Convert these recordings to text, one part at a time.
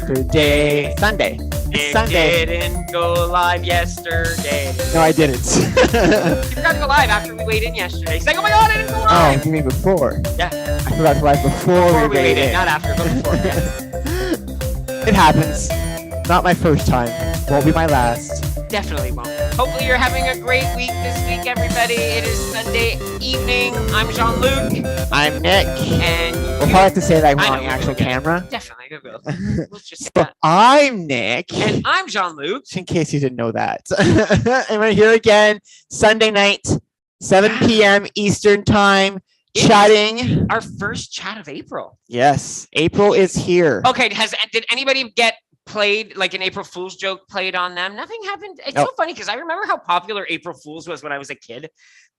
yesterday. Sunday. It Sunday. didn't go live yesterday. No, I didn't. You forgot to go live after we weighed in yesterday. He's like, oh my god, I didn't go Oh, live. you mean before? Yeah. I forgot to live before we weighed in. Not after, but before. It happens. Not my first time. Won't be my last. Definitely won't. Hopefully you're having a great week this week, everybody. It is Sunday evening. I'm Jean-Luc. I'm Nick. And we'll probably have to say that on the actual okay. camera. Definitely, we will. We'll just So I'm Nick. And I'm Jean-Luc. In case you didn't know that. And we're here again, Sunday night, 7 p.m. Eastern time, chatting. Our first chat of April. Yes, April is here. Okay, did anybody get played, like an April Fool's joke played on them? Nothing happened. It's so funny because I remember how popular April Fool's was when I was a kid,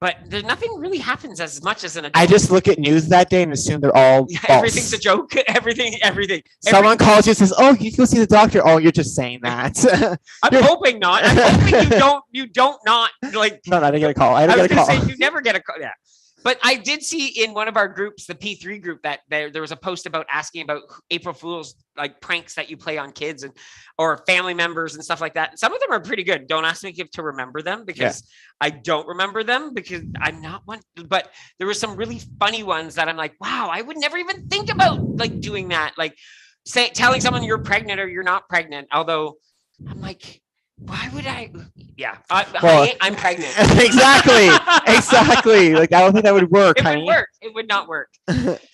but there's nothing really happens as much as an adult. I just look at news that day and assume they're all false. Everything's a joke. Everything. Someone calls you and says, "Oh, you can go see the doctor." Oh, you're just saying that. I'm hoping not. I'm hoping you don't not like. No, I didn't get a call. I was didn't get a gonna call. say you never get a call. Yeah. But I did see in one of our groups, the P3 group, that there was a post about asking about April Fool's like pranks that you play on kids and or family members and stuff like that. Some of them are pretty good. Don't ask me to remember them because I don't remember them because I'm not one. But there were some really funny ones that I'm like, wow, I would never even think about like doing that. Like telling someone you're pregnant or you're not pregnant. Although I'm like, why would I? Yeah, I'm pregnant. Exactly. Like I don't think that would work. It would not work.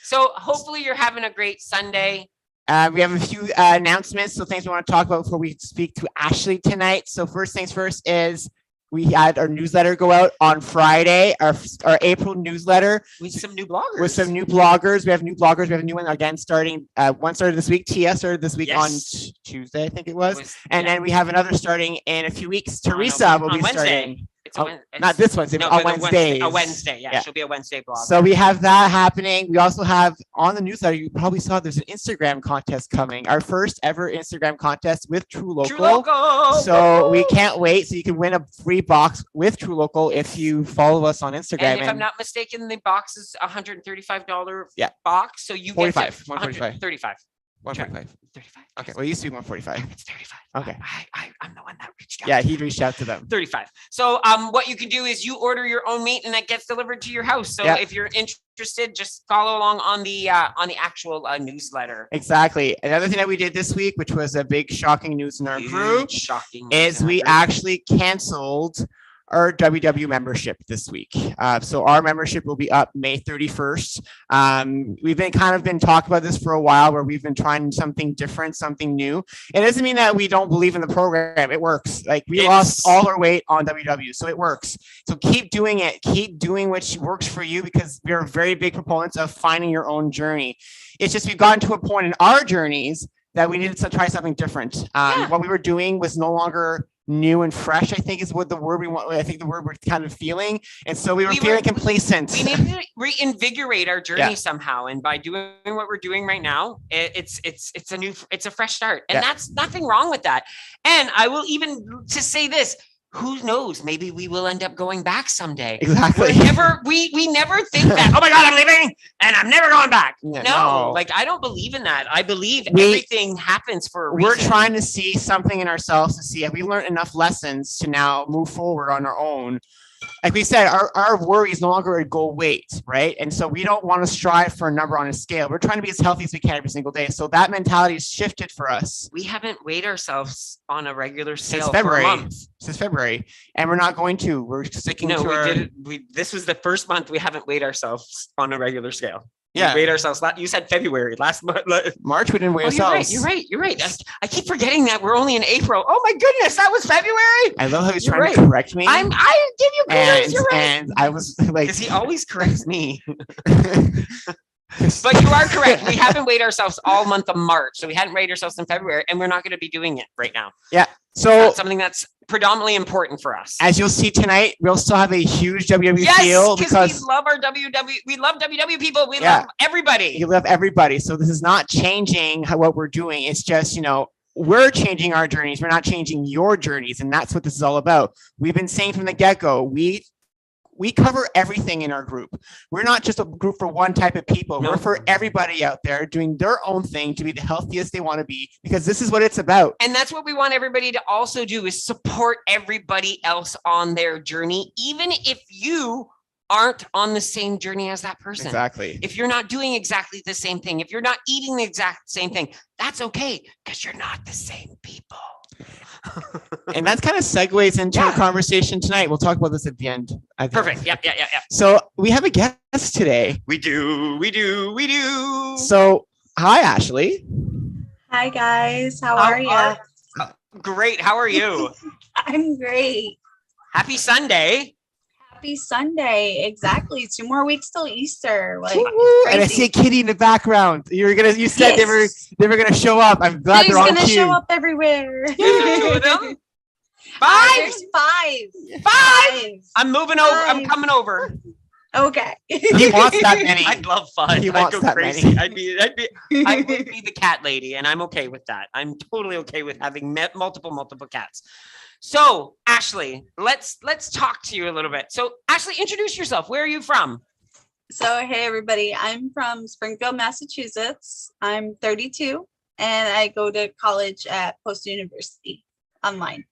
So hopefully you're having a great Sunday. We have a few announcements, so things we want to talk about before we speak to Ashley tonight. So first things first is we had our newsletter go out on Friday, our April newsletter. With some new bloggers. We have new bloggers. We have a new one again starting. One started this week. Tia started this week on Tuesday, I think it was. And then we have another starting in a few weeks. Teresa will be starting. Not this Wednesday, but on Wednesdays. A Wednesday, yeah. She'll be a Wednesday blogger. So we have that happening. We also have on the newsletter, you probably saw there's an Instagram contest coming. Our first ever Instagram contest with TrueLocal. So we can't wait. So you can win a free box with TrueLocal if you follow us on Instagram. And if I'm not mistaken, the box is $135 box. So you 45, get 135. 145. 35. Okay. Well, it used to be 145. It's 35. Okay. I'm the one that reached out. Yeah, he reached out to them. 35. So what you can do is you order your own meat and that gets delivered to your house. So if you're interested, just follow along on the actual newsletter. Exactly. Another thing that we did this week, which was a big shocking news in our group, is we actually canceled our WW membership this week. So our membership will be up May 31st. We've been talking about this for a while where we've been trying something different, something new. It doesn't mean that we don't believe in the program. It works. Like we lost all our weight on WW, so it works. So keep doing it. Keep doing what works for you because we are very big proponents of finding your own journey. It's just we've gotten to a point in our journeys that we needed to try something different. What we were doing was no longer new and fresh, I think is what the word we want. I think the word we're kind of feeling. And so we were feeling complacent. We need to reinvigorate our journey somehow. And by doing what we're doing right now, it's a fresh start. And that's nothing wrong with that. And I will even to say this, who knows? Maybe we will end up going back someday. Exactly. We never think that, oh my God, I'm leaving and I'm never going back. Yeah, no, like I don't believe in that. I believe everything happens for a reason. We're trying to see something in ourselves to see if we learned enough lessons to now move forward on our own. Like we said, our worry is no longer a goal weight, right? And so we don't want to strive for a number on a scale. We're trying to be as healthy as we can every single day. So that mentality has shifted for us. We haven't weighed ourselves on a regular scale for a month. Since February. And we're not going to. We're sticking to our... This was the first month we haven't weighed ourselves on a regular scale. Yeah. We weighed ourselves. You said February. Last month. March, we didn't weigh ourselves. You're right. I keep forgetting that we're only in April. Oh my goodness, that was February. I love how he's trying to correct me. I give you kudos. You're right. And I was like... Because he always corrects me. But you are correct. We haven't weighed ourselves all month of March. So we hadn't weighed ourselves in February. And we're not going to be doing it right now. Yeah. So that's something that's predominantly important for us. As you'll see tonight, we'll still have a huge WW feel because we love our WW. We love WW people. We love everybody. You love everybody. So this is not changing what we're doing. It's just, we're changing our journeys. We're not changing your journeys. And that's what this is all about. We've been saying from the get-go, we we cover everything in our group. We're not just a group for one type of people. No. We're for everybody out there doing their own thing to be the healthiest they want to be, because this is what it's about. And that's what we want everybody to also do, is support everybody else on their journey, even if you aren't on the same journey as that person. Exactly. If you're not doing exactly the same thing, if you're not eating the exact same thing, that's okay, because you're not the same people. And that kind of segues into our conversation tonight. We'll talk about this at the end. Perfect. Yeah. So we have a guest today. We do. So hi, Ashley. Hi, guys. How are you? Great. How are you? I'm great. Happy Sunday. Happy Sunday. Exactly. 2 more weeks till Easter. Like, and I see a kitty in the background. You said they were gonna show up. I'm glad they're on cue. Gonna show up everywhere. Is there 2 of them? 5. There's 5. 5. I'm moving over. I'm coming over. Okay. He wants that many. I'd love 5. He wants that crazy. many. I would be the cat lady, and I'm okay with that. I'm totally okay with having multiple cats. So, Ashley, let's talk to you a little bit. So, Ashley, introduce yourself. Where are you from? So, hey, everybody. I'm from Springfield, Massachusetts. I'm 32, and I go to college at Post University online.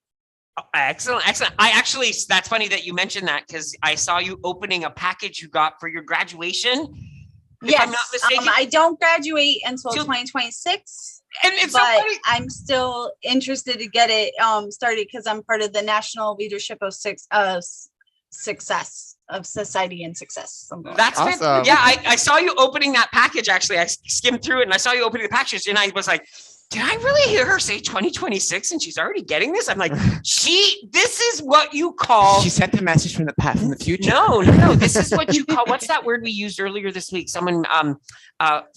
Oh, excellent. That's funny that you mentioned that, because I saw you opening a package you got for your graduation. Yes, I'm not mistaken. I don't graduate until 2026. And it's but so funny. I'm still interested to get it started, because I'm part of the National Leadership of Success of Society and Success. That's awesome. Yeah, I saw you opening that package. Actually, I skimmed through it and I saw you opening the package, and I was like, did I really hear her say 2026 and she's already getting this? I'm like, this is what you call. She sent a message from the future. No. This is what you call, what's that word we used earlier this week? Someone,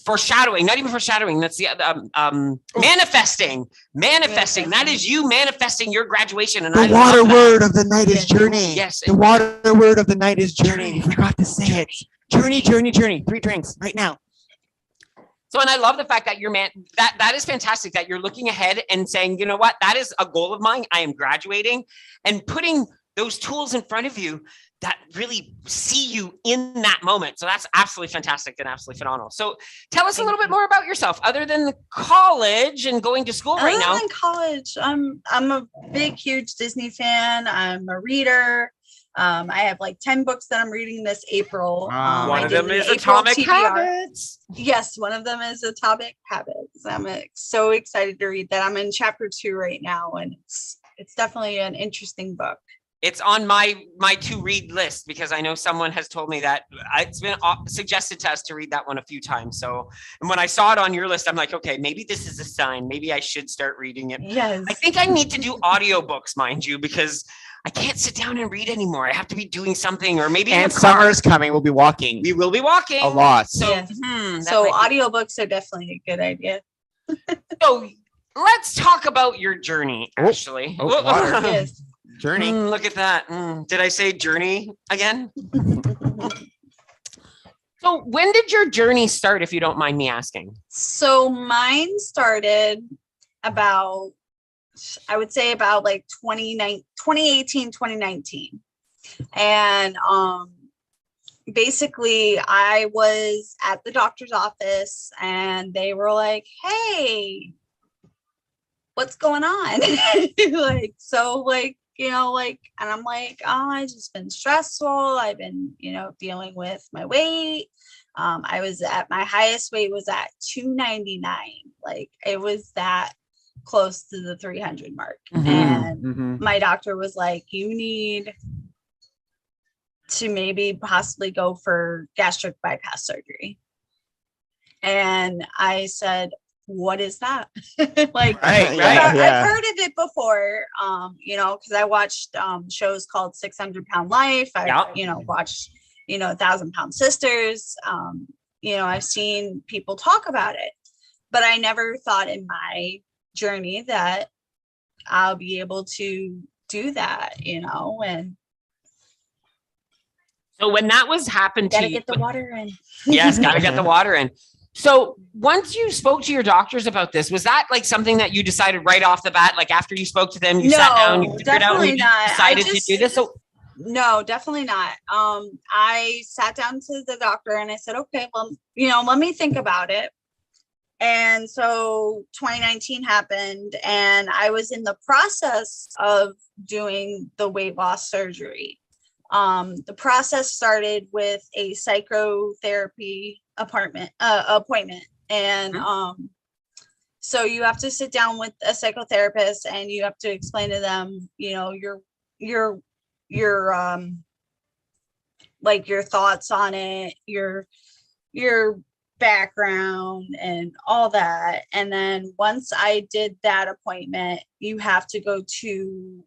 foreshadowing, not even foreshadowing. That's the, manifesting. That is you manifesting your graduation. And the water word of the night is journey. Yes. The water word of the night is journey. I forgot to say it. Journey. 3 drinks right now. So, and I love the fact that that is fantastic, that you're looking ahead and saying, you know what, that is a goal of mine. I am graduating, and putting those tools in front of you that really see you in that moment. So that's absolutely fantastic and absolutely phenomenal. So tell us a little bit more about yourself, other than the college and going to school right now. Other than college, I'm a big, huge Disney fan. I'm a reader. I have like 10 books that I'm reading this April. One of them is Atomic Habits. Yes, one of them is Atomic Habits. I'm so excited to read that. I'm in chapter 2 right now, and it's definitely an interesting book. It's on my to read list, because I know someone has told me that it's been suggested to us to read that one a few times. So, and when I saw it on your list, I'm like, okay, maybe this is a sign. Maybe I should start reading it. Yes. I think I need to do audiobooks, mind you, because I can't sit down and read anymore. I have to be doing something, or maybe. And summer's coming. We'll be walking. We will be walking a lot. So, yes. So audiobooks are definitely a good idea. So let's talk about your journey, Ashley. Yes. Journey. Look at that. Did I say journey again? So when did your journey start, if you don't mind me asking? So mine started about, I would say about like 2018, 2019. And basically I was at the doctor's office, and they were like, hey, what's going on? And I'm like, oh, it's just been stressful. I've been, dealing with my weight. I was at my highest weight was at 299. Like, it was that close to the 300 mark. Mm-hmm. And my doctor was like, you need to maybe possibly go for gastric bypass surgery. And I said, what is that? Right. I've heard of it before, because I watched shows called 600 Pound Life. I watched 1,000 Pound Sisters. I've seen people talk about it, but I never thought in my journey that I'll be able to do that, and so when that was happened to you, gotta get the water in. Yes, gotta get the water in. So once you spoke to your doctors about this, was that like something that you decided right off the bat? Like after you spoke to them, you sat down, you figured out, and you decided to do this? So No, definitely not. I sat down to the doctor and I said, okay, well, let me think about it. And so 2019 happened and I was in the process of doing the weight loss surgery. The process started with a psychotherapy appointment. And so you have to sit down with a psychotherapist and you have to explain to them, your like your thoughts on it, your background and all that. And then once I did that appointment, you have to go to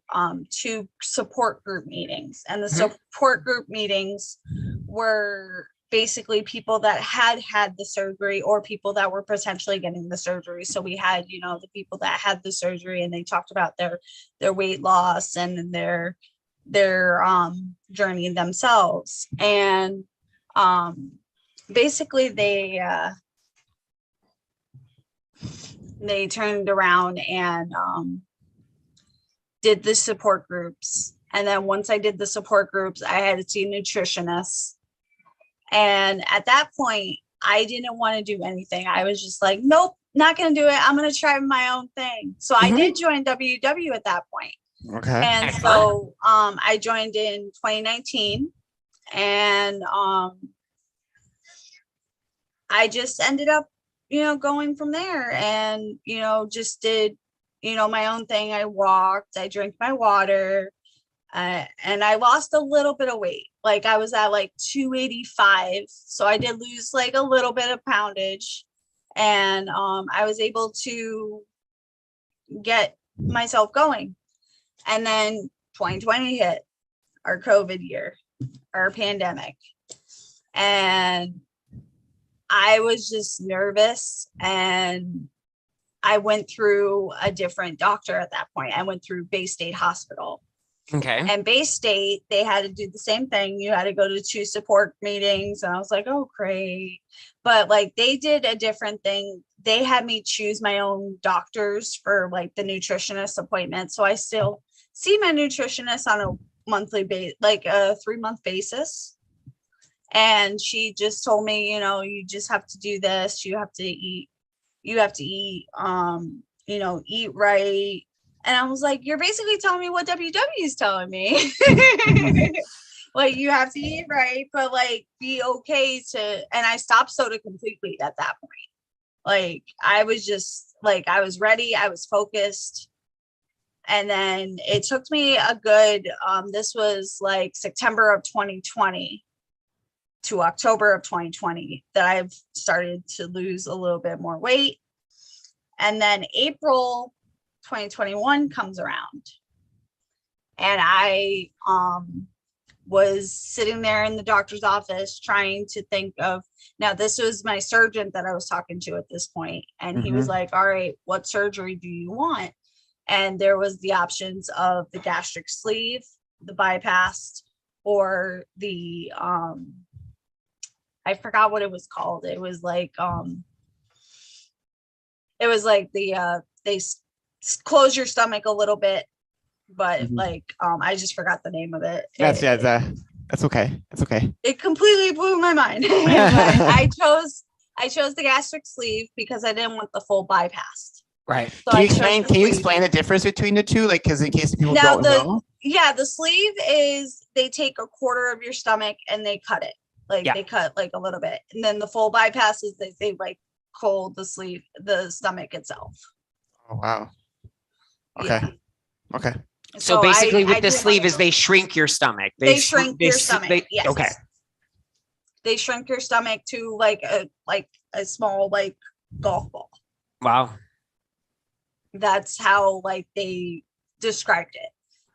two support group meetings. And the support group meetings were basically people that had the surgery or people that were potentially getting the surgery. So we had, the people that had the surgery and they talked about their weight loss and their journey themselves. And basically they turned around and did the support groups. And then once I did the support groups, I had to see a nutritionist. And at that point, I didn't want to do anything. I was just like, nope, not going to do it. I'm going to try my own thing. So I did join WW at that point. Okay. And so I joined in 2019 and I just ended up, going from there and, just did, my own thing. I walked, I drank my water, and I lost a little bit of weight. Like I was at like 285. So I did lose like a little bit of poundage and I was able to get myself going. And then 2020 hit, our COVID year, our pandemic. And I was just nervous and I went through a different doctor at that point. I went through Bay State Hospital. Okay. And Bay State, they had to do the same thing. You had to go to 2 support meetings. And I was like, oh, great. But like they did a different thing. They had me choose my own doctors for like the nutritionist appointment. So I still see my nutritionist on a monthly basis, like a 3-month basis. And she just told me, you just have to do this. You have to eat, eat right. And I was like, you're basically telling me what WW is telling me. Like, you have to eat right, but like be okay to, and I stopped soda completely at that point. Like, I was just like, I was ready. I was focused. And then it took me a good, this was like September of 2020 to October of 2020 that I've started to lose a little bit more weight. And then April 2021 comes around and I was sitting there in the doctor's office trying to think of, now this was my surgeon that I was talking to at this point, and he was like, all right, what surgery do you want? And there was the options of the gastric sleeve, the bypass, or the I forgot what it was called. It was like the they close your stomach a little bit, but like I just forgot the name of it. That's okay. That's okay. It completely blew my mind. But I chose the gastric sleeve because I didn't want the full bypass. Right. So Can you explain the difference between the two? Like, because in case people don't know. Yeah, the sleeve is they take a quarter of your stomach and they cut it. Like they cut like a little bit. And then the full bypass is they like hold the stomach itself. Oh, wow. Okay. Yeah. Okay. So basically with the sleeve is they shrink your stomach. They shrink your stomach. Yes. Okay. They shrink your stomach to like a small like golf ball. Wow. That's how like they described it.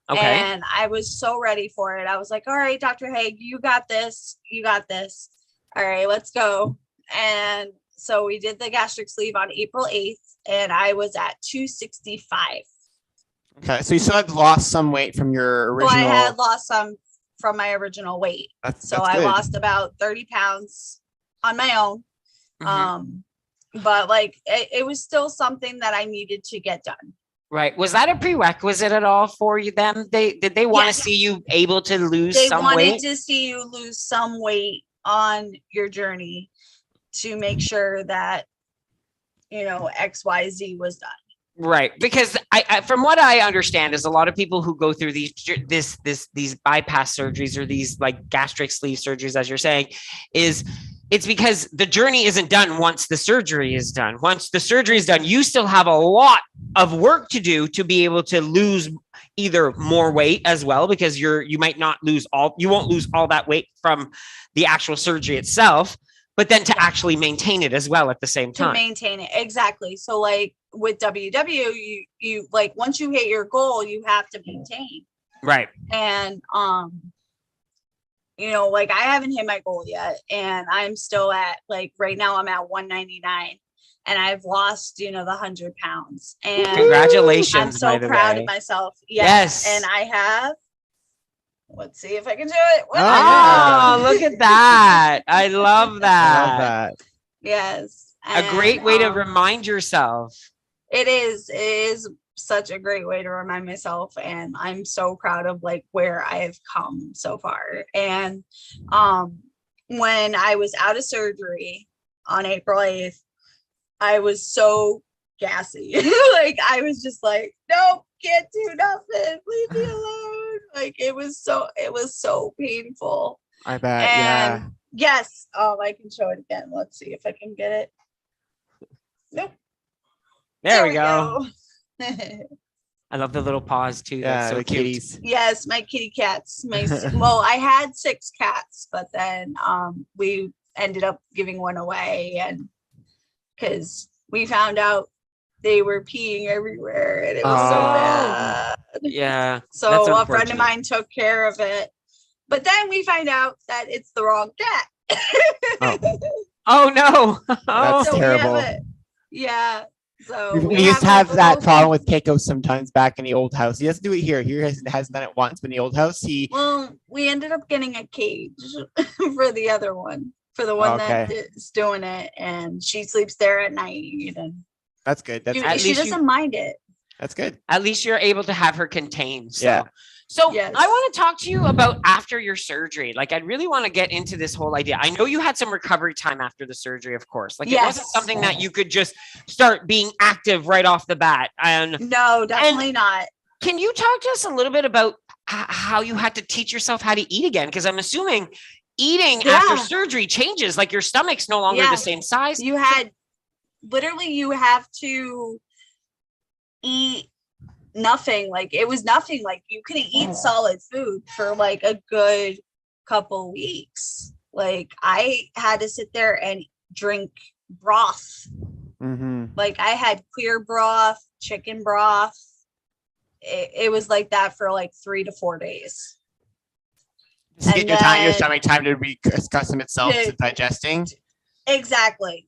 Okay. And I was so ready for it. I was like, all right, Dr. Haig, you got this. You got this. All right, let's go. And so we did the gastric sleeve on April 8th and I was at 265. Okay. So you still had lost some weight from your original. So I had lost some from my original weight. That's I lost about 30 pounds on my own. But like, it was still something that I needed to get done. Right. Was that a prerequisite at all for you? Did they want to see you able to lose some weight? They wanted to see you lose some weight on your journey to make sure that, XYZ was done. Right. Because I from what I understand is a lot of people who go through these bypass surgeries or these like gastric sleeve surgeries, as you're saying, it's because the journey isn't done once the surgery is done. Once the surgery is done, you still have a lot of work to do to be able to lose either more weight as well, because you won't lose all that weight from the actual surgery itself, but then to actually maintain it as well at the same time. To maintain it. Exactly. So like with WW, you like once you hit your goal, you have to maintain. Right. And like I haven't hit my goal yet, and I'm still at like right now I'm at 199, and I've lost the 100 pounds. And congratulations! I'm so proud of myself. Yes. And I have. Let's see if I can do it. Look at that! I love that. Yes. A great way to remind yourself. It is such a great way to remind myself, and I'm so proud of like where I have come so far. And when I was out of surgery on April 8th, I was so gassy. Like I was just like, nope, can't do nothing, leave me alone. Like it was so painful. I bet. And yes, I can show it again. Let's see if I can get it. Nope. There we go. I love the little paws too. Yeah, that's so the cute. kitties. Yes, my kitty cats. Well, I had 6 cats, but then we ended up giving one away, and because we found out they were peeing everywhere, and it was so bad. Yeah. So a friend of mine took care of it, but then we find out that it's the wrong cat. Oh no! That's So terrible. Yeah. So we used to have that problem with Keiko sometimes back in the old house. He doesn't do it here. He hasn't done it once, but in the old house, we ended up getting a cage for the other one, for the one that is doing it, and she sleeps there at night. And that's good. She doesn't mind it. That's good. At least you're able to have her contained. So. Yeah. So yes. I want to talk to you about after your surgery. Like, I really want to get into this whole idea. I know you had some recovery time after the surgery, of course. Like, it wasn't something that you could just start being active right off the bat. No, definitely not. Can you talk to us a little bit about how you had to teach yourself how to eat again? Because I'm assuming eating after surgery changes. Like, your stomach's no longer the same size. You have to eat nothing. Like it was nothing. Like you couldn't eat solid food for like a good couple weeks. Like I had to sit there and drink broth. Like I had clear broth, chicken broth. It was like that for like 3 to 4 days. Just get your stomach time to accustom itself to digesting. Exactly.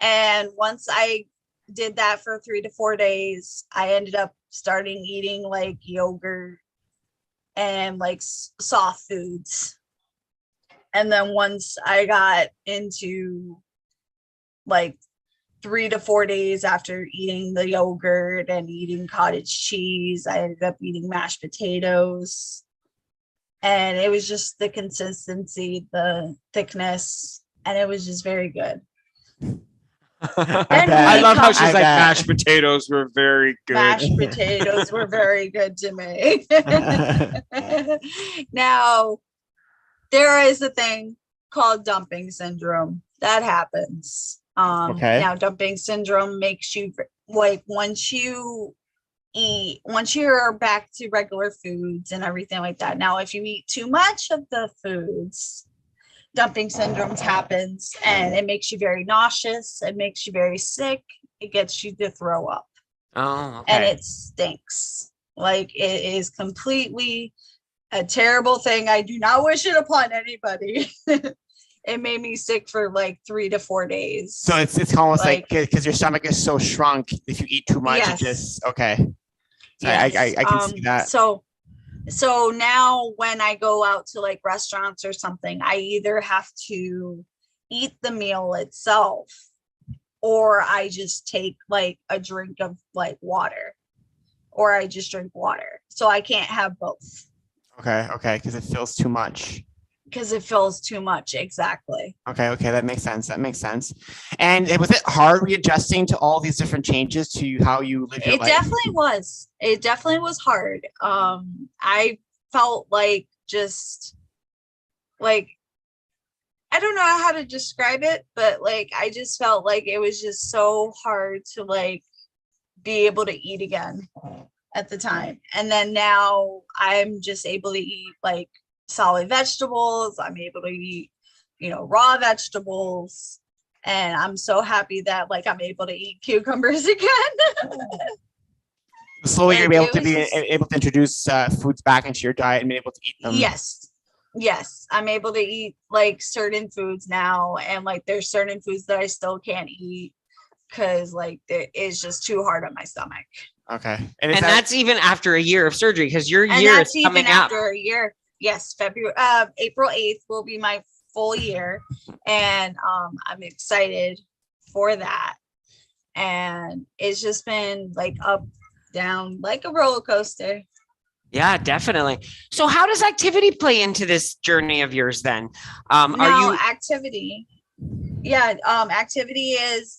And once I did that for 3 to 4 days, I ended up starting eating like yogurt and like soft foods. And then once I got into like 3 to 4 days after eating the yogurt and eating cottage cheese, I ended up eating mashed potatoes. And it was just the consistency, the thickness, and it was just very good. I love how she's like, mashed potatoes were very good. Mashed potatoes were very good to me. Now, there is a thing called dumping syndrome that happens. Now, dumping syndrome makes you like once you're back to regular foods and everything like that. Now, if you eat too much of the foods, dumping syndrome happens, and it makes you very nauseous. It makes you very sick. It gets you to throw up. Oh, okay. And it stinks. Like it is completely a terrible thing. I do not wish it upon anybody. It made me sick for like 3 to 4 days. So it's almost like because your stomach is so shrunk, if you eat too much, it just okay. So yes. I can see that. So now when I go out to like restaurants or something, I either have to eat the meal itself, or I just take like a drink of like water, or I just drink water. So I can't have both. Okay. Because it feels too much. Because it feels too much. Exactly. Okay. That makes sense. And was it hard readjusting to all these different changes to how you live your life? It definitely was hard. I felt like just like, I don't know how to describe it, but like, I just felt like it was just so hard to like be able to eat again at the time. And then now I'm just able to eat like solid vegetables. I'm able to eat, raw vegetables. And I'm so happy that like I'm able to eat cucumbers again. Slowly you're able to introduce foods back into your diet and be able to eat them. Yes, I'm able to eat like certain foods now, and like there's certain foods that I still can't eat because like it's just too hard on my stomach. Okay, and that's even after a year of surgery, because your year is coming up. After a year. Yes, April 8th will be my full year, and I'm excited for that. And it's just been like up, down, like a roller coaster. Yeah, definitely. So how does activity play into this journey of yours then? Activity. Yeah, activity is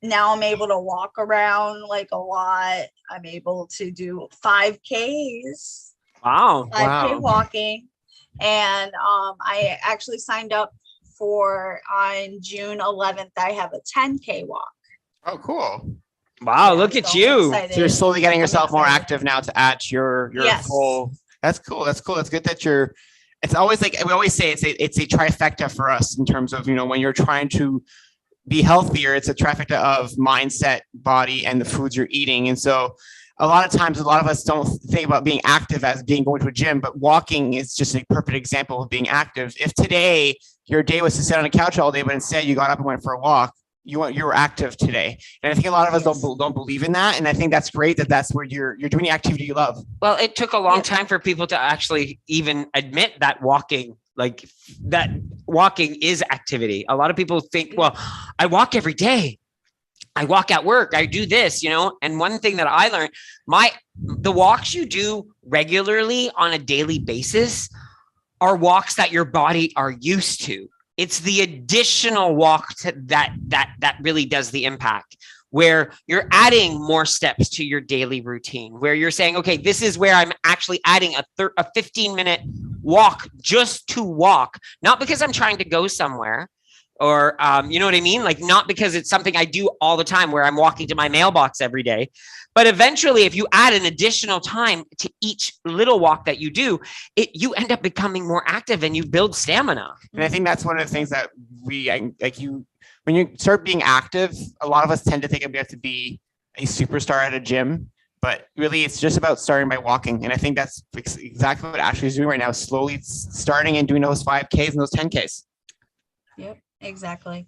now I'm able to walk around like a lot. I'm able to do 5Ks. Wow. 5K walking. And I actually signed up for on June 11th. I have a 10K walk. Oh, cool. Wow, look at you. So you're slowly getting yourself more active now to add your full. That's cool. That's good that you're. It's always like we always say, it's a trifecta for us in terms of, when you're trying to be healthier, it's a trifecta of mindset, body, and the foods you're eating. And so a lot of times, a lot of us don't think about being active as going to a gym, but walking is just a perfect example of being active. If today your day was to sit on a couch all day, but instead you got up and went for a walk, you were active today. And I think a lot of us don't believe in that. And I think that's great that's where you're doing the activity you love. Well, it took a long time for people to actually even admit that walking is activity. A lot of people think, well, I walk every day. I walk at work. I do this, and one thing that I learned, the walks you do regularly on a daily basis are walks that your body are used to. It's the additional walk that really does the impact, where you're adding more steps to your daily routine, where you're saying, okay, this is where I'm actually adding a 15-minute walk just to walk, not because I'm trying to go somewhere or, you know what I mean? Like, not because it's something I do all the time where I'm walking to my mailbox every day. But eventually, if you add an additional time to each little walk that you do, you end up becoming more active and you build stamina. And I think that's one of the things that when you start being active, a lot of us tend to think we have to be a superstar at a gym, but really it's just about starting by walking. And I think that's exactly what Ashley's doing right now, slowly starting and doing those 5Ks and those 10Ks. Yep, exactly.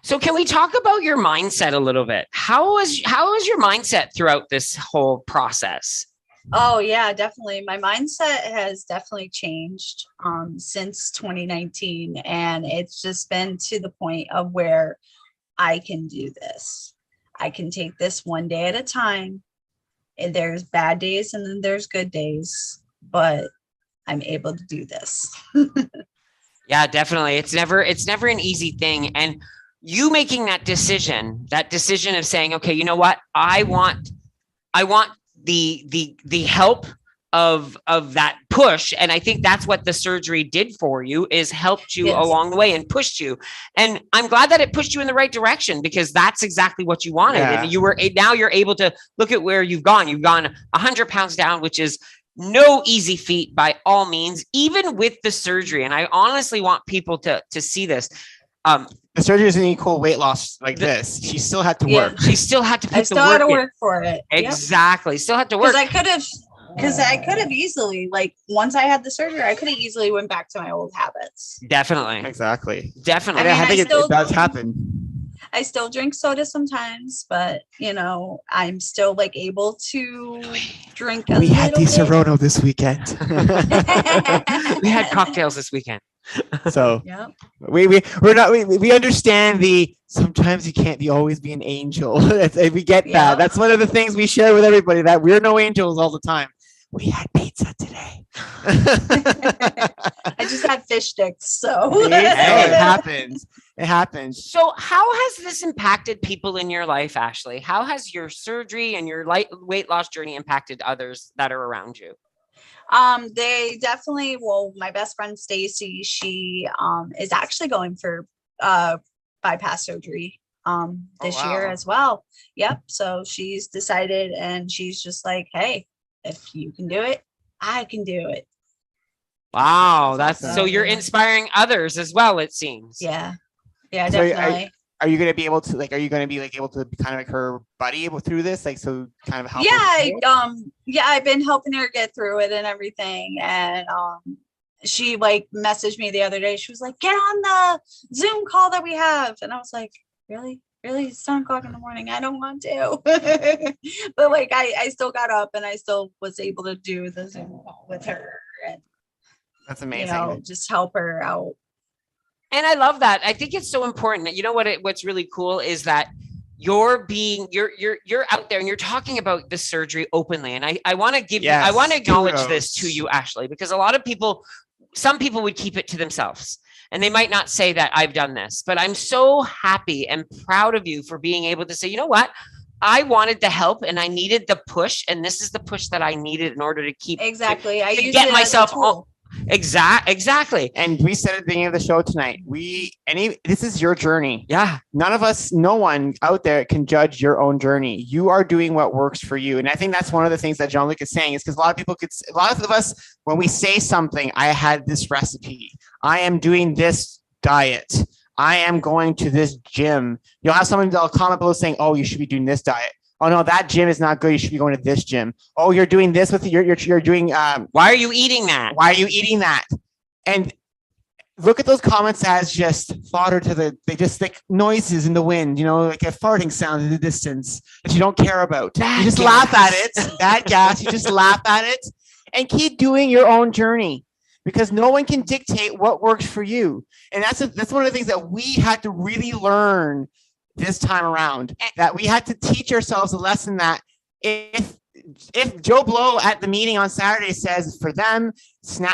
So can we talk about your mindset a little bit? How was your mindset throughout this whole process? Oh yeah, definitely. My mindset has definitely changed since 2019, and it's just been to the point of where I can do this. I can take this one day at a time. And there's bad days and then there's good days, but I'm able to do this. Yeah, definitely. It's never an easy thing. And you making that decision of saying, okay, you know what? I want the help of that push. And I think that's what the surgery did for you, is helped you along the way and pushed you. And I'm glad that it pushed you in the right direction, because that's exactly what you wanted. Yeah. And now you're able to look at where you've gone. You've gone 100 pounds down, which is no easy feat by all means, even with the surgery. And I honestly want people to see this. The surgery isn't equal weight loss like this. She still had to work. She still had to put the work in. I still had to work for it. Exactly. Yep. Still had to work. Because I could have easily, like, once I had the surgery, I could have easily went back to my old habits. Definitely. Exactly. Definitely. I think it does happen. I still drink soda sometimes, but I'm still like able to drink. We had the Serrano this weekend. We had cocktails this weekend. So Yeah. we understand sometimes you can't always be an angel. We get that. That's one of the things we share with everybody, that we're no angels all the time. We had pizza today. I just had fish sticks, so Hey, it happens. It happens. So how has this impacted people in your life, Ashley? How has your surgery and your weight loss journey impacted others that are around you? They definitely, my best friend Stacy, she is actually going for bypass surgery this year as well. Yep. So she's decided, and she's just like, hey, if you can do it, I can do it. Wow, that's so you're inspiring others as well, it seems. Yeah. Yeah, definitely. Are you going to be able to able to be kind of like her buddy through this? So kind of help her? I've been helping her get through it and everything. And she messaged me the other day. She was like, get on the Zoom call that we have. And I was like, really? It's 7:00 in the morning. I don't want to. But I still got up and I still was able to do the Zoom call with her. And that's amazing. Just help her out. And I love that. I think it's so important. You know what's really cool is that you're out there and you're talking about the surgery openly. And I want to I want to acknowledge this to you, Ashley, because a lot of people, some people would keep it to themselves and they might not say that I've done this, but I'm so happy and proud of you for being able to say, you know what? I wanted the help and I needed the push. And this is the push that I needed in order to keep to get myself on. Exactly. And we said at the beginning of the show tonight, this is your journey. Yeah. No one out there can judge your own journey. You are doing what works for you. And I think that's one of the things that Jean-Luc is saying, is because a lot of us, when we say something, I had this recipe, I am doing this diet, I am going to this gym. You'll have someone that'll comment below saying, oh, you should be doing this diet. Oh no, that gym is not good. You should be going to this gym. Oh, you're doing this with you're doing. Why are you eating that? Why are you eating that? And look at those comments as just fodder they just like noises in the wind. Like a farting sound in the distance that you don't care about. You just laugh at it. That gas. You just laugh at it and keep doing your own journey, because no one can dictate what works for you. And that's one of the things that we had to really learn this time around, that we had to teach ourselves a lesson that if Joe Blow at the meeting on Saturday says for them,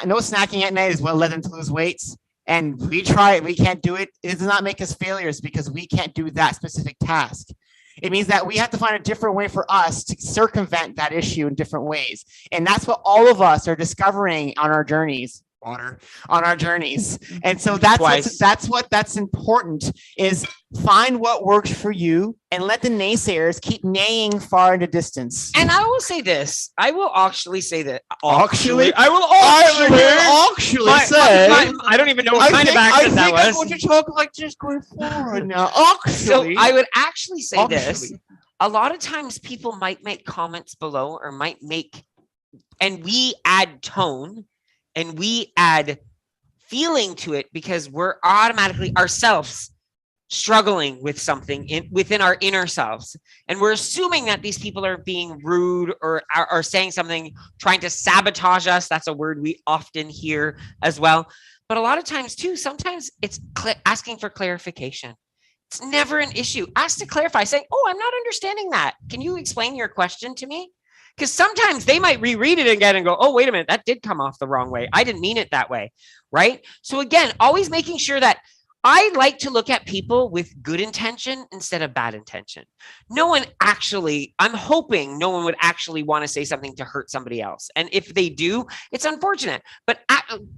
no snacking at night is what led them to lose weights, and we try it, we can't do it, it does not make us failures because we can't do that specific task. It means that we have to find a different way for us to circumvent that issue in different ways. And that's what all of us are discovering on our journeys. And so that's important, is find what works for you and let the naysayers keep neighing far into distance. And I will say this. I will actually say that. Actually, I don't even know what kind of accent that was. I'm going to talk like just going forward now. So I would actually say this. A lot of times people might make comments below and we add tone and we add feeling to it because we're automatically ourselves struggling with something within our inner selves. And we're assuming that these people are being rude or are saying something, trying to sabotage us. That's a word we often hear as well. But a lot of times too, sometimes it's asking for clarification. It's never an issue. Ask to clarify, saying, oh, I'm not understanding that. Can you explain your question to me? Because sometimes they might reread it again and go, oh, wait a minute, that did come off the wrong way. I didn't mean it that way, right? So again, always making sure that I like to look at people with good intention instead of bad intention. I'm hoping no one would actually want to say something to hurt somebody else. And if they do, it's unfortunate. But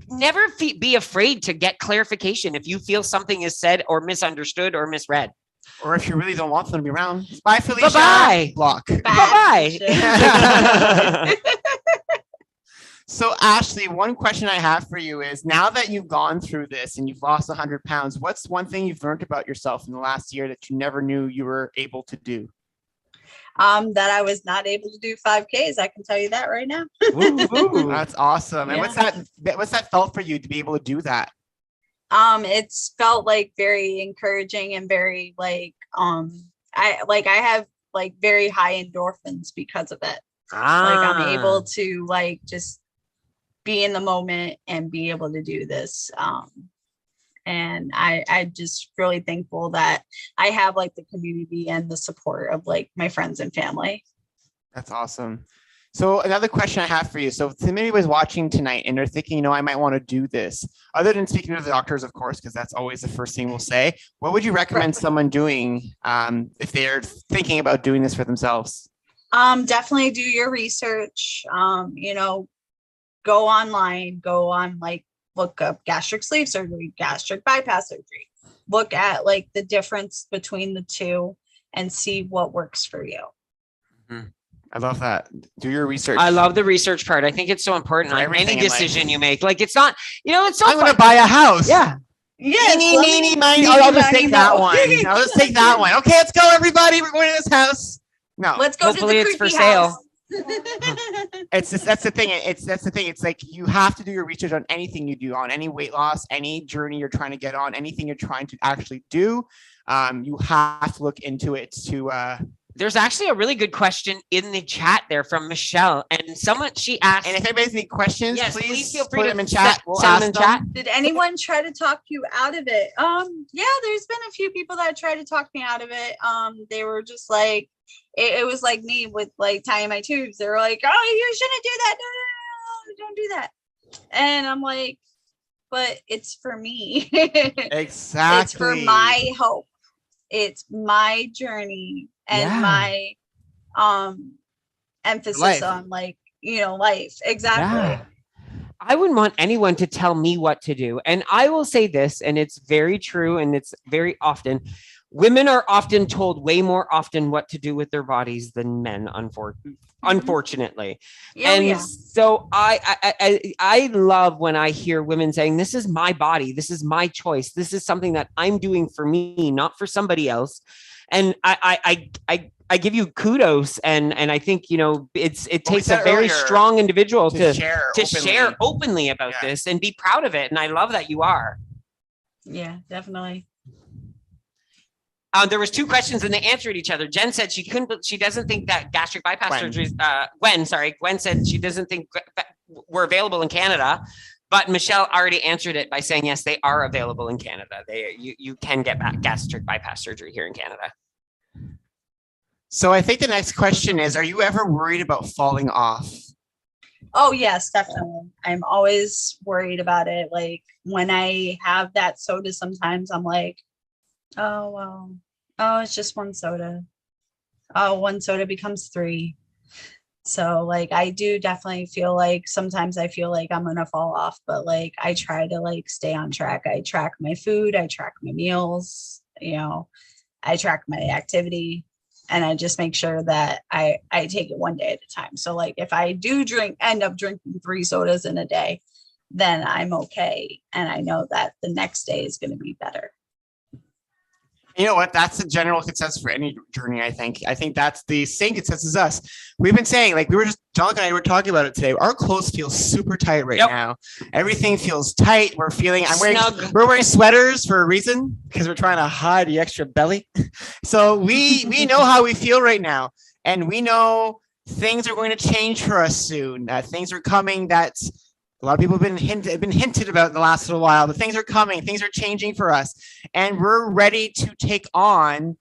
never be afraid to get clarification if you feel something is said or misunderstood or misread. Or if you really don't want them to be around. Bye, Felicia. Bye-bye. Block. Bye-bye. So, Ashley, one question I have for you is, now that you've gone through this and you've lost 100 pounds, what's one thing you've learned about yourself in the last year that you never knew you were able to do? That I was not able to do 5Ks. I can tell you that right now. Ooh, that's awesome. And what's that felt for you to be able to do that? It's felt like very encouraging and very I have very high endorphins because of it. I'm able to just be in the moment and be able to do this. And I just really thankful that I have like the community and the support of like my friends and family. That's awesome. So another question I have for you. So if somebody was watching tonight and they're thinking, I might want to do this, other than speaking to the doctors, of course, because that's always the first thing we'll say, what would you recommend someone doing if they're thinking about doing this for themselves? Definitely do your research. Go online, look up gastric sleeve surgery, gastric bypass surgery, look at like the difference between the two and see what works for you. Mm-hmm. I love that. Do your research. I love the research part. I think it's so important on any decision you make. Like, it's not, it's so I'm going to buy a house. Yeah. Yes. I'll just take that one. I'll just take that one. Okay, let's go, everybody. We're going to this house. No. Let's go. Hopefully to the it's for sale. That's the thing. It's like you have to do your research on anything you do, on any weight loss, any journey you're trying to get on, anything you're trying to actually do. You have to look into it to There's actually a really good question in the chat there from Michelle, and she asked. And if anybody has any questions, please feel free put to them in chat. We'll send ask them in chat. Did anyone try to talk you out of it? Yeah, there's been a few people that tried to talk me out of it. They were just like, it was like me with like tying my tubes. They were like, "Oh, you shouldn't do that. No, don't do that." And I'm like, but it's for me. Exactly. It's for my hope. It's my journey and my emphasis on life. Exactly. Yeah. I wouldn't want anyone to tell me what to do. And I will say this, and it's very true, and it's very often. Women are often told way more often what to do with their bodies than men, unfortunately. So I love when I hear women saying, this is my body. This is my choice. This is something that I'm doing for me, not for somebody else. And I give you kudos. And I think, it takes a very strong individual to share openly about this and be proud of it. And I love that you are. Yeah, definitely. There was two questions and they answered each other. Jen said she doesn't think that gastric bypass surgeries, Gwen said she doesn't think were available in Canada, but Michelle already answered it by saying, yes, they are available in Canada. You can get gastric bypass surgery here in Canada. So I think the next question is, are you ever worried about falling off? Oh, yes, definitely. I'm always worried about it. Like when I have that soda, sometimes I'm like, oh, well, it's just one soda. Oh, one soda becomes 3. So like, I do definitely feel like sometimes I feel like I'm going to fall off, but like, I try to like stay on track. I track my food. I track my meals, I track my activity, and I just make sure that I take it one day at a time. So like, if I do end up drinking 3 sodas in a day, then I'm okay. And I know that the next day is going to be better. You know what? That's the general consensus for any journey, I think. I think that's the same consensus as us. We've been saying, like, Jean-Luc and I were talking about it today. Our clothes feel super tight right now. Everything feels tight. We're wearing sweaters for a reason, because we're trying to hide the extra belly. So we know how we feel right now. And we know things are going to change for us soon. Things are coming that's a lot of people have been hinted about in the last little while, but things are coming, things are changing for us, and we're ready to take on,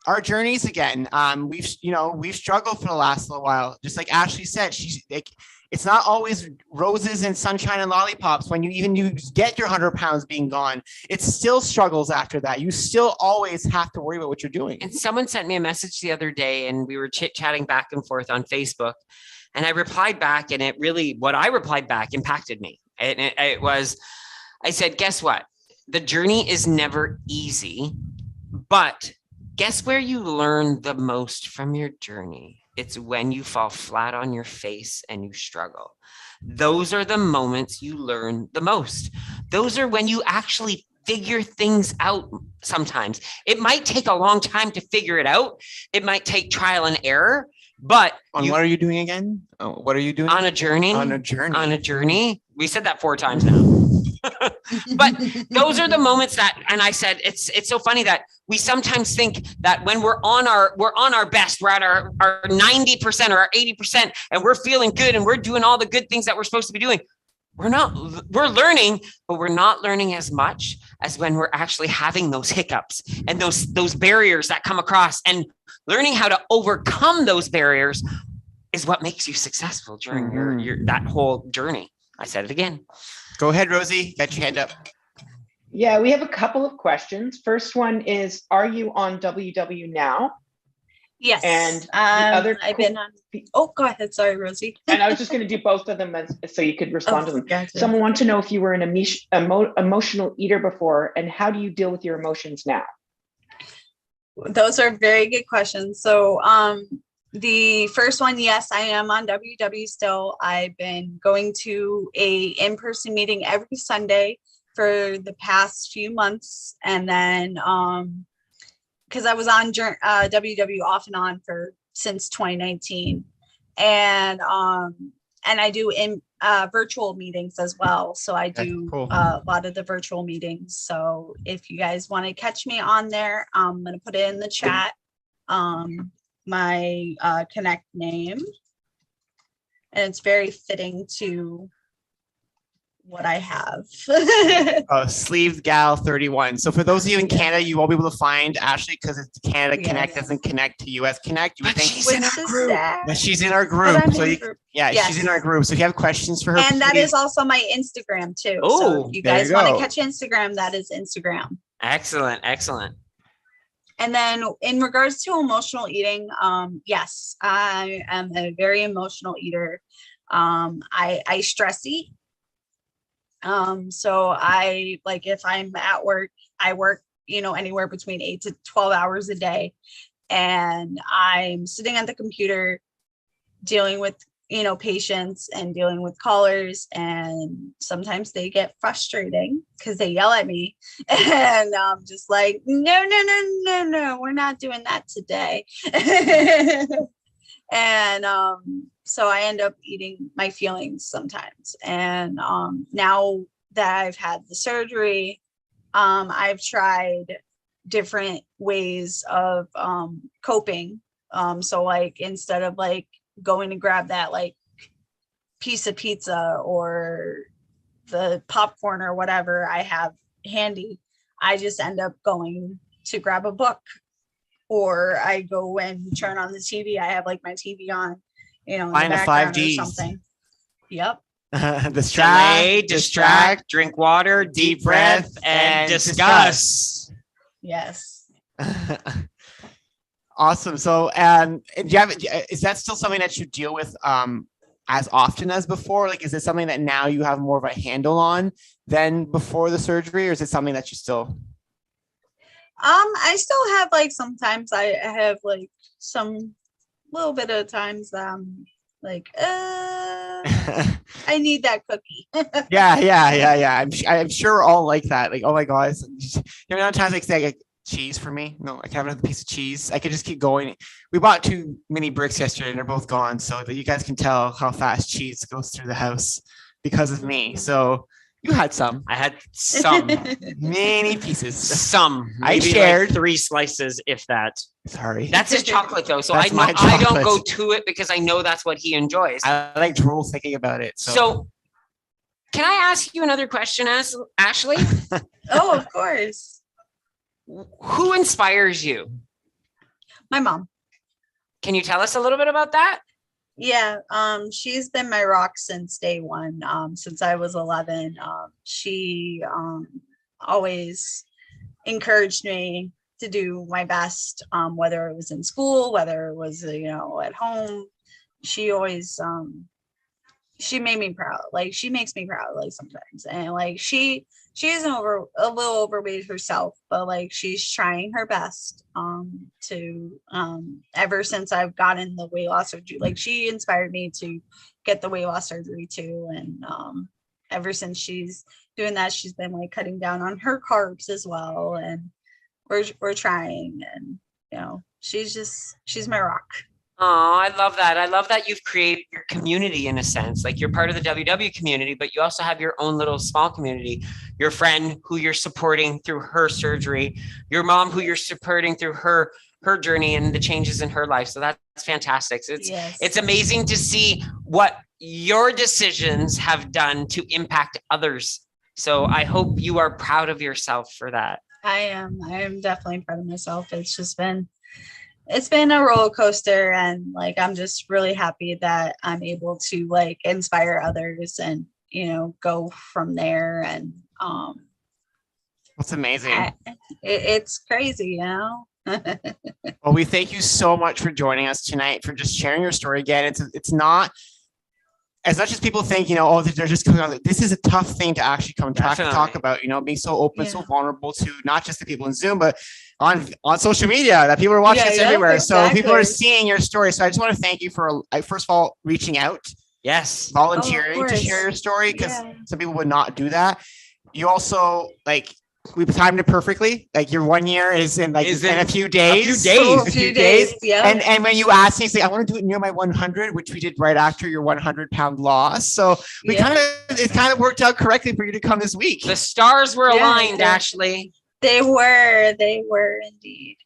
our journeys again. We've struggled for the last little while. Just like Ashley said, she's like, it's not always roses and sunshine and lollipops when you get your 100 pounds being gone. It's still struggles after that. You still always have to worry about what you're doing. And someone sent me a message the other day, and we were chit-chatting back and forth on Facebook. And I replied back, and what I replied back impacted me. I said, guess what? The journey is never easy, but guess where you learn the most from your journey? It's when you fall flat on your face and you struggle. Those are the moments you learn the most. Those are when you actually figure things out sometimes. It might take a long time to figure it out. It might take trial and error. But what are you doing again? What are you doing? On a journey. On a journey. On a journey. We said that 4 times now. But those are the moments that, and I said, it's so funny that we sometimes think that when we're on our best, we're at our 90% or our 80%, and we're feeling good and we're doing all the good things that we're supposed to be doing. We're learning, but we're not learning as much as when we're actually having those hiccups and those barriers that come across, and learning how to overcome those barriers is what makes you successful during your that whole journey. I said it again. Go ahead, Rosie. Got your hand up. Yeah, we have a couple of questions. First one is, are you on WW now? Yes. And the other, I've been on. Oh, go ahead. Sorry, Rosie. and I was just going to do both of them so you could respond to them. Gotcha. Someone wants to know if you were an emotional eater before, and how do you deal with your emotions now? Those are very good questions. So, the first one, yes, I am on WW still. I've been going to a in-person meeting every Sunday for the past few months, and then because I was on WW off and on since 2019, and I do virtual meetings as well. So I do a lot of the virtual meetings. So if you guys want to catch me on there, I'm gonna put it in the chat. My Connect name, and it's very fitting to what I have. Sleeve Gal 31. So for those of you in Canada, you won't be able to find Ashley because it's Canada Connect doesn't connect to US Connect. You would think she's in our group. But she's in our group. So she's in our group. So if you have questions for her, and that is also my Instagram too. So if you guys want to catch Instagram, that is Instagram. Excellent. And then in regards to emotional eating, yes, I am a very emotional eater. I stress eat. So I, like, if I'm at work, I work, anywhere between 8 to 12 hours a day, and I'm sitting at the computer dealing with, patients and dealing with callers, and sometimes they get frustrating because they yell at me, and I'm just like, no, we're not doing that today. And so I end up eating my feelings sometimes. And now that I've had the surgery, I've tried different ways of coping. So like, instead of like going to grab that like piece of pizza or the popcorn or whatever I have handy, I just end up going to grab a book, or I go and turn on the TV. I have like my TV on, in the background or something. Yep. Distract, drink water, deep breath, and discuss. Yes. Awesome. So, is that still something that you deal with as often as before? Like, is it something that now you have more of a handle on than before the surgery, or is it something that you still? I still have, like, sometimes I have like some little bit of times that I'm like, I need that cookie. Yeah. I'm sure we're all like that. Like, oh my God. Times like say, like, cheese for me. No, I can have another piece of cheese. I could just keep going. We bought 2 mini bricks yesterday and they're both gone. So that you guys can tell how fast cheese goes through the house because of me. So you had some. I had some. Many pieces. Some. I shared like 3 slices, if that. Sorry. That's his chocolate though. So I don't go to it because I know that's what he enjoys. I like drool thinking about it. So can I ask you another question, Ashley? Oh, of course. Who inspires you? My mom. Can you tell us a little bit about that? Yeah, she's been my rock since day one. Since I was 11. She always encouraged me to do my best, whether it was in school, whether it was at home. She always she made me proud. Like, she makes me proud, like, sometimes. And like, she is a little overweight herself, but like, she's trying her best to ever since I've gotten the weight loss surgery. Like, she inspired me to get the weight loss surgery too. And ever since she's doing that, she's been like cutting down on her carbs as well. And we're trying, and she's my rock. Oh, I love that. I love that you've created your community in a sense. Like you're part of the WW community, but you also have your own little small community. Your friend who you're supporting through her surgery, your mom who you're supporting through her journey and the changes in her life. So that's fantastic. So it's amazing to see what your decisions have done to impact others. So I hope you are proud of yourself for that. I am definitely proud of myself. It's been a roller coaster, and like I'm just really happy that I'm able to like inspire others and go from there. And that's amazing. It's crazy, Well, we thank you so much for joining us tonight, for just sharing your story again. It's not as much as people think, they're just coming on. This is a tough thing to actually come talk about, being so open, so vulnerable to not just the people in Zoom, but on social media that people are watching us everywhere. Exactly. So people are seeing your story. So I just want to thank you for, first of all, reaching out. Yes. Volunteering to share your story, because some people would not do that. You also we've timed it perfectly. Like your 1 year is in a few days. A few days. Yeah. And when you ask me, say, I want to do it near my 100, which we did right after your 100-pound loss. So it kind of worked out correctly for you to come this week. The stars were aligned, Ashley. They were indeed.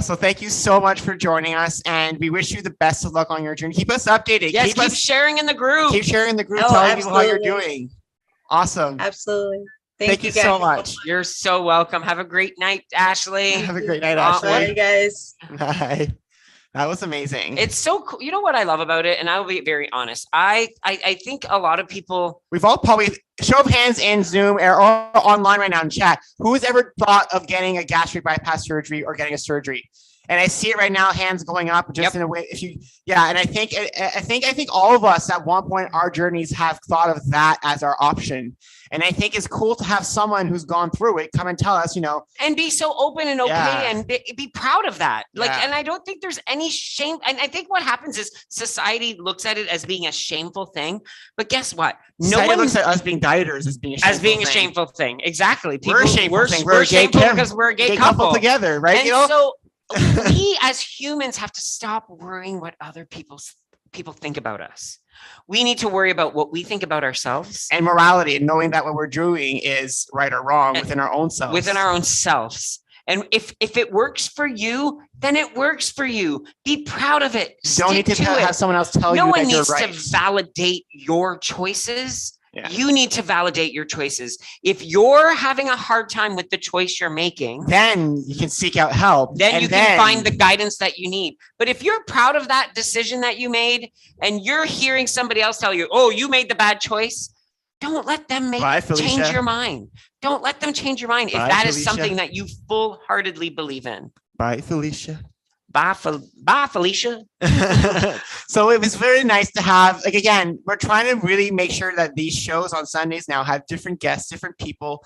So thank you so much for joining us, and we wish you the best of luck on your journey. Keep us updated. Yes, keep sharing in the group. Keep sharing in the group. Telling people how you're doing. Awesome. Absolutely. Thank you so much. You're so welcome. Have a great night, Ashley. Have a great night, Ashley. Bye, guys. Bye. That was amazing. It's so cool. You know what I love about it? And I'll be very honest. I think a lot of people. We've all probably, show of hands in Zoom or online right now in chat, who's ever thought of getting a gastric bypass surgery or getting a surgery? And I see it right now, hands going up just in a way. And I think all of us at one point, our journeys have thought of that as our option. And I think it's cool to have someone who's gone through it come and tell us, and be so open and okay and be proud of that. And I don't think there's any shame. And I think what happens is society looks at it as being a shameful thing. But guess what? No one looks at us being dieters as being a shameful thing. Exactly. We're shameful because we're a gay couple together, right? And so we as humans have to stop worrying what other people think about us. We need to worry about what we think about ourselves. And morality, and knowing that what we're doing is right or wrong within our own selves. Within our own selves. And if it works for you, then it works for you. Be proud of it. You don't need to have someone else tell you that you're right. No one needs to validate your choices. Yeah. You need to validate your choices. If you're having a hard time with the choice you're making, then you can seek out help. Then you can find the guidance that you need. But if you're proud of that decision that you made and you're hearing somebody else tell you, oh, you made the bad choice, don't let them change your mind. Don't let them change your mind if that is something that you full-heartedly believe in. Bye, Felicia. Bye, Felicia. So it was very nice to have, again, we're trying to really make sure that these shows on Sundays now have different guests, different people,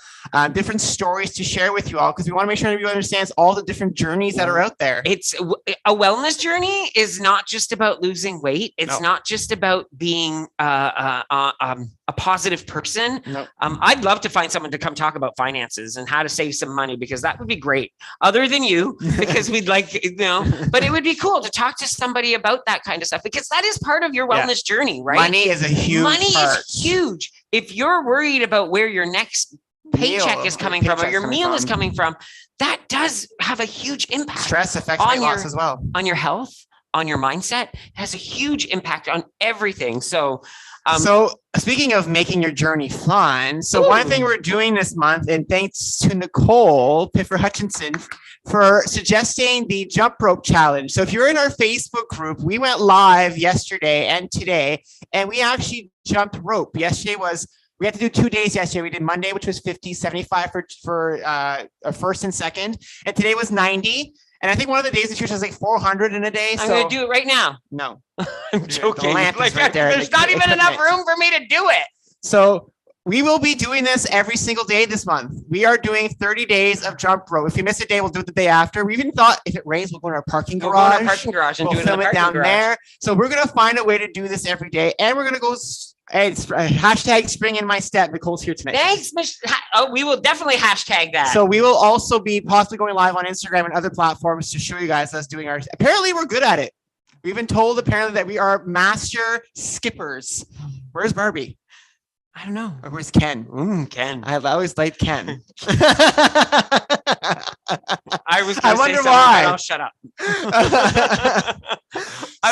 different stories to share with you all, because we want to make sure everyone understands all the different journeys that are out there. It's a wellness journey is not just about losing weight. It's not just about being a positive person. I'd love to find someone to come talk about finances and how to save some money, because that would be great. Other than you, because we'd like, but it would be cool to talk to somebody about that kind of stuff, because that is part of your wellness journey, right? Money is a huge part. Is huge. If you're worried about where your next paycheck is coming from or your meal is coming from, that does have a huge impact. Stress affects weight loss as well. On your health, on your mindset, it has a huge impact on everything. So speaking of making your journey fun, one thing we're doing this month, and thanks to Nicole Piffer Hutchinson for suggesting the jump rope challenge. So if you're in our Facebook group, we went live yesterday and today, and we actually jumped rope. We had to do 2 days yesterday. We did Monday, which was 50, 75 for first and second. And today was 90. And I think one of the days this year was like 400 in a day. I'm going to do it right now. No. I'm joking. There's not even enough room for me to do it. So we will be doing this every single day this month. We are doing 30 days of jump rope. If you miss a day, we'll do it the day after. We even thought if it rains, we'll go to our parking garage. And we'll film it down there. So we're going to find a way to do this every day. And we're going to go... Hey, it's hashtag spring in my step. Nicole's here tonight. Thanks. We will definitely hashtag that. So we will also be possibly going live on Instagram and other platforms to show you guys us doing our. Apparently, we're good at it. We've been told apparently that we are master skippers. Where's Barbie? I don't know. Or where's Ken? Ken. I've always liked Ken. I wonder why. I'll shut up. I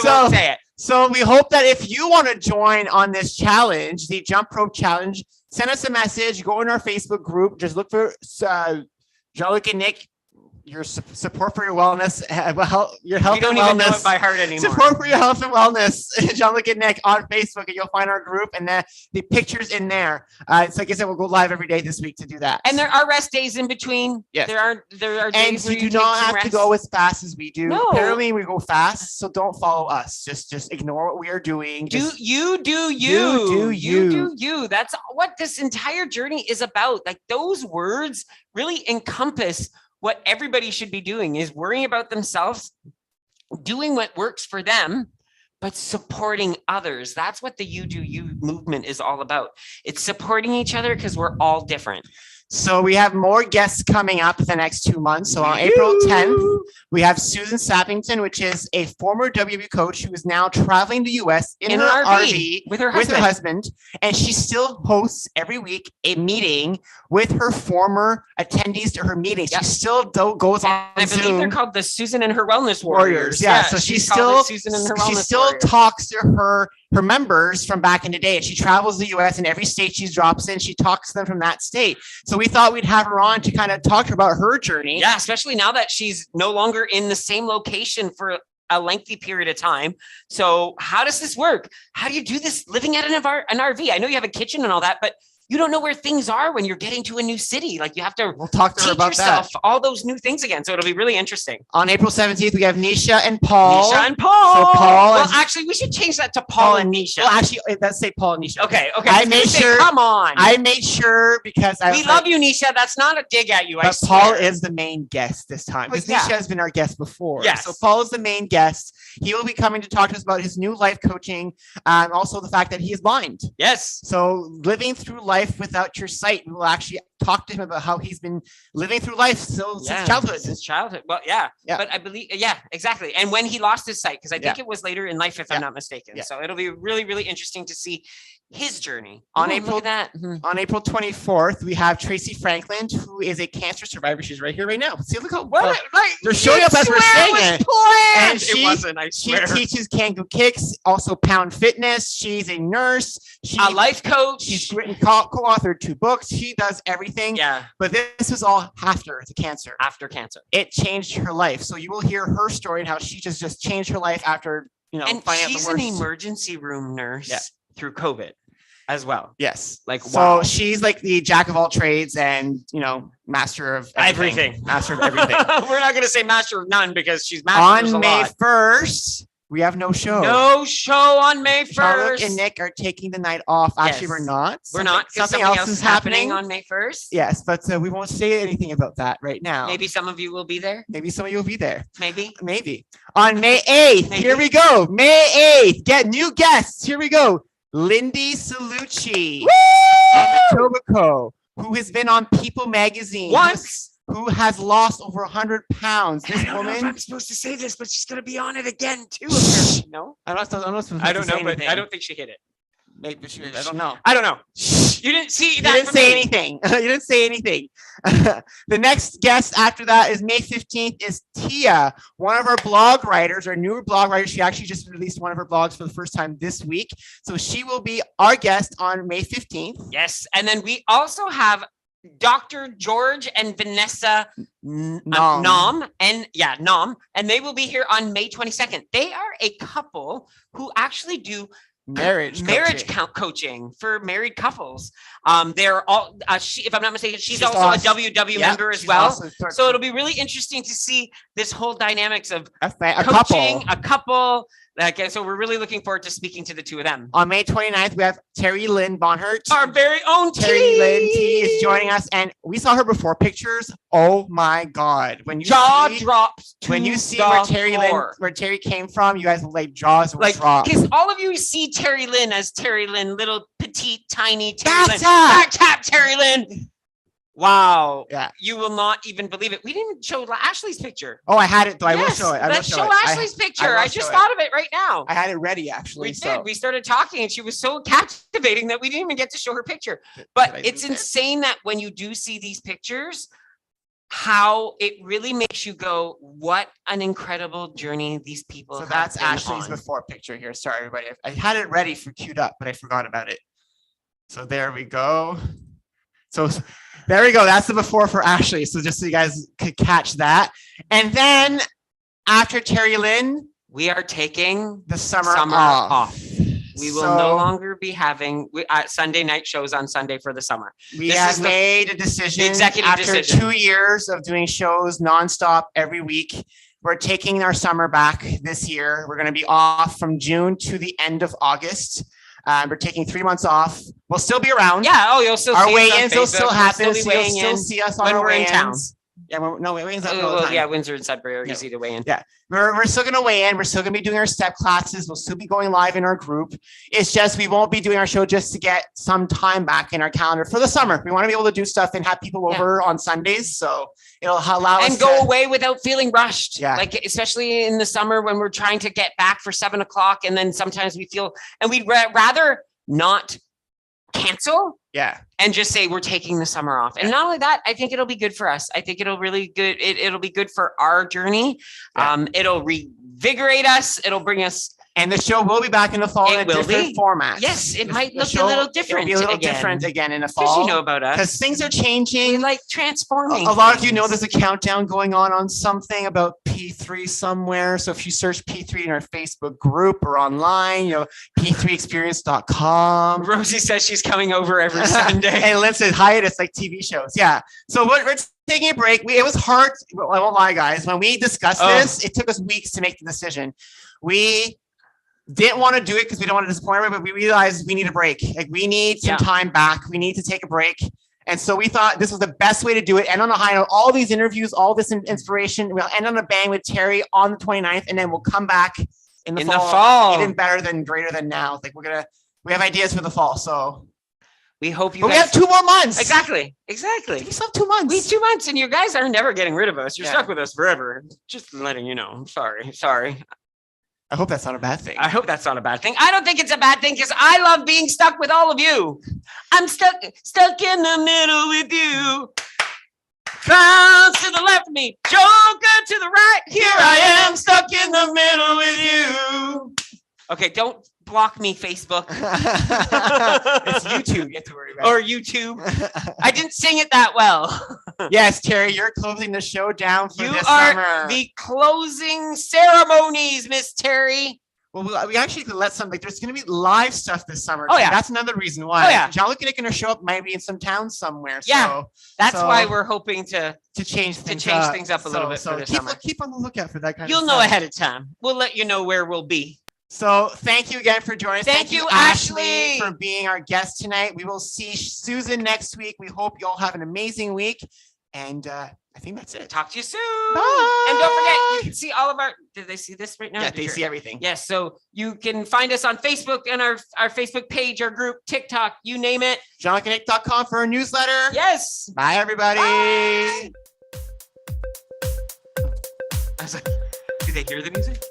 won't say it. So we hope that if you want to join on this challenge, the jump rope challenge, send us a message, go in our Facebook group, just look for Jean-Luc and Nick, your support for your wellness, your health and wellness. We don't even know it by heart anymore. Support for your health and wellness, Jean-Luc and Nick on Facebook, and you'll find our group and the pictures in there. So like I said, we'll go live every day this week to do that. And there are rest days in between. Yes. There are days and where you do not have to go as fast as we do. No. Apparently we go fast, so don't follow us. Just ignore what we are doing. Do you. That's what this entire journey is about. Like those words really encompass what everybody should be doing, is worrying about themselves, doing what works for them, but supporting others. That's what the You Do You movement is all about. It's supporting each other because we're all different. So we have more guests coming up the next 2 months. So on April 10th, we have Susan Sappington, which is a former WWE coach who is now traveling the US in her RV with her husband. And she still hosts every week a meeting with her former attendees to her meetings. She still goes on I Zoom. believe they're called the Susan and her Wellness Warriors. Yeah, so she still Warriors. talks to her members from back in the day, and she travels the US, and every state she drops in, she talks to them from that state. So we thought we'd have her on to kind of talk to her about her journey. Yeah, especially now that she's no longer in the same location for a lengthy period of time. So how does this work? How do you do this living at an RV? I know you have a kitchen and all that, but you don't know where things are when you're getting to a new city. Like you have to talk to her about yourself all those new things again. So it'll be really interesting. On April 17th, we have Nisha and Paul. So Paul. Well, actually, we should change that to Paul and Nisha. Well, actually, let's say Paul and Nisha. Okay. I made sure. Come on. I made sure because we love you, Nisha. That's not a dig at you. But Paul is the main guest this time because Nisha has been our guest before. Yes. So Paul is the main guest. He will be coming to talk to us about his new life coaching and also the fact that he is blind. Yes. So living through life without your sight, we will actually talk to him about how he's been living through life since childhood. Well, yeah. But I believe, exactly. And when he lost his sight, because I think it was later in life, if I'm not mistaken. So it'll be really, really interesting to see his journey. On April 24th, we have Tracy Franklin, who is a cancer survivor. She's right here right now. See, look how they're showing up as we're saying it. And it wasn't, I swear. She teaches Kangoo Kicks, also Pound Fitness. She's a nurse. She's a life coach. She's written, co-authored 2 books. She does everything. Yeah. But this was all after the cancer. After cancer. It changed her life. So you will hear her story and how she just changed her life after, and finding out the worst. She's an emergency room nurse through COVID as well. Yes. Wow. So she's like the jack of all trades and, master of everything. Master of everything. We're not going to say master of none because she's master on May 1st. We have no show. No show on May 1st. Jean-Luc and Nick are taking the night off. Actually, we're not. We're not. Something else is happening on May 1st. Yes, but we won't say anything about that right now. Maybe some of you will be there. Maybe some of you will be there. Maybe. On May 8th, here we go. May 8th, get new guests. Here we go. Lindy Salucci from Etobicoke, who has been on People Magazine. Once. Who has lost over 100 pounds. This I don't woman. know if I'm supposed to say this, but she's going to be on it again too. Apparently. No, I don't know. I don't know, but I don't think she hit it. Maybe she. I don't know. You didn't see that. You didn't say anything. You didn't say anything. The next guest after that is May 15th is Tia, one of our blog writers, our newer blog writer. She actually just released one of her blogs for the first time this week. So she will be our guest on May 15th. Yes. And then we also have Dr. George and Vanessa Nom, and they will be here on May 22nd. They are a couple who actually do marriage coaching for married couples. They're all, if I'm not mistaken, she's also awesome. A WW member as well. So it'll be really interesting to see this whole dynamics of coaching a couple. So we're really looking forward to speaking to the 2 of them. On May 29th, we have Terry Lynn Bonhart. Our very own Terry Lynn T is joining us. And we saw her before pictures. Oh my God. When you drops. When you see where Terry came from, you guys jaws will drop. Because all of you see Terry Lynn as Terry Lynn, little petite, tiny Terry Lynn. Back tap Terry Lynn. Wow. Yeah. You will not even believe it. We didn't even show Ashley's picture. Oh, I had it though. I will Yes, show it. I will let's show show it. Ashley's picture. will I just show thought of it right now. I had it ready actually. We did. We started talking and she was so captivating that we didn't even get to show her picture. But it's insane that when you do see these pictures, how it really makes you go, what an incredible journey these people have. So that's been Ashley's on. before picture here. Sorry, everybody. I had it ready for queued up, but I forgot about it. So there we go. So there we go. That's the before for Ashley. So just so you guys could catch that. And then after Terry Lynn, we are taking the summer off. We will no So longer be having Sunday night shows on Sunday for the summer. we This have is the made a decision executive after decision. 2 years of doing shows nonstop every week. We're taking our summer back this year. We're going to be off from June to the end of August. We're taking 3 months off. We'll still be around. Yeah. Oh, you'll still Our see us on weigh-ins will Facebook. still We'll happen. be So you'll weighing still in see us on when our we're in town. weigh-ins. Yeah, weigh-ins happen all the Well, time. yeah, Windsor and Sudbury are Yeah. easy to weigh in. Yeah. We're still going to weigh in. We're still going to be doing our step classes. We'll still be going live in our group. It's just we won't be doing our show just to get some time back in our calendar for the summer. We want to be able to do stuff and have people over on Sundays. So it'll allow us And go away without feeling rushed. Yeah. Like, especially in the summer when we're trying to get back for 7 o'clock. And then sometimes we feel, and we'd rather not cancel Yeah. and just say we're taking the summer off. And not only that, I think it'll be good for us. I think it'll really good. It'll be good for our journey. Yeah. It'll revigorate us. It'll bring us. And the show will be back in the fall in a It will different be. format. Yes, it might The look a show- little different. It'll be a little again. different again in the Because fall. you know about us. Because things are We changing. like transforming. A lot of you things. know there's a countdown going on something about P3 somewhere. So if you search P3 in our Facebook group or online, p3experience.com. Rosie says she's coming over every Sunday. And Lynn says hiatus like TV shows. Yeah. So we're taking a break. It was hard. I won't lie, guys. When we discussed this, it took us weeks to make the decision. We didn't want to do it because we don't want to disappoint everybody, but we realized we need a break. Like we need some time back. We need to take a break. And so we thought this was the best way to do it. End on a high note, all these interviews, all this inspiration. We'll end on a bang with Terry on the 29th, and then we'll come back in the fall. Even better than greater than now. Like we have ideas for the fall. So we hope you but guys. we have 2 more months. Exactly. We still have 2 months. We 2 months, and you guys are never getting rid of us. You're Yeah. stuck with us forever. Just letting you know. I'm sorry. I hope that's not a bad thing. I hope that's not a bad thing. I don't think it's a bad thing because I love being stuck with all of you. I'm stuck in the middle with you. Clowns to the left of me, Joker to the right. Here I am, stuck in the middle with you. Okay, don't block me, Facebook. It's YouTube. You have to worry about. Or YouTube. I didn't sing it that well. Yes, Terry, you're closing the show down for You this are summer. the closing ceremonies, Miss Terry. Well, we actually could let some, like, there's going to be live stuff this summer. Oh, too. yeah. That's another reason why. Oh, yeah. Jean-Luc and Nick are going to show up maybe in some town somewhere. Yeah. So, That's So- why we're hoping to change things up a little bit for this keep, summer. keep on the lookout for that kind You'll of know stuff. ahead of time. We'll let you know where we'll be. So thank you again for joining us. Thank you, Ashley. for being our guest tonight. We will see Susan next week. We hope you all have an amazing week. And I think that's it. Talk to you soon. Bye. And don't forget, you can see all of our. Did they see this right now? Yeah, Did they you- see everything. Yes. So you can find us on Facebook and our Facebook page, our group, TikTok, you name it. JeanLucandNick.com for our newsletter. Yes. Bye, everybody. Bye. I was like, do they hear the music?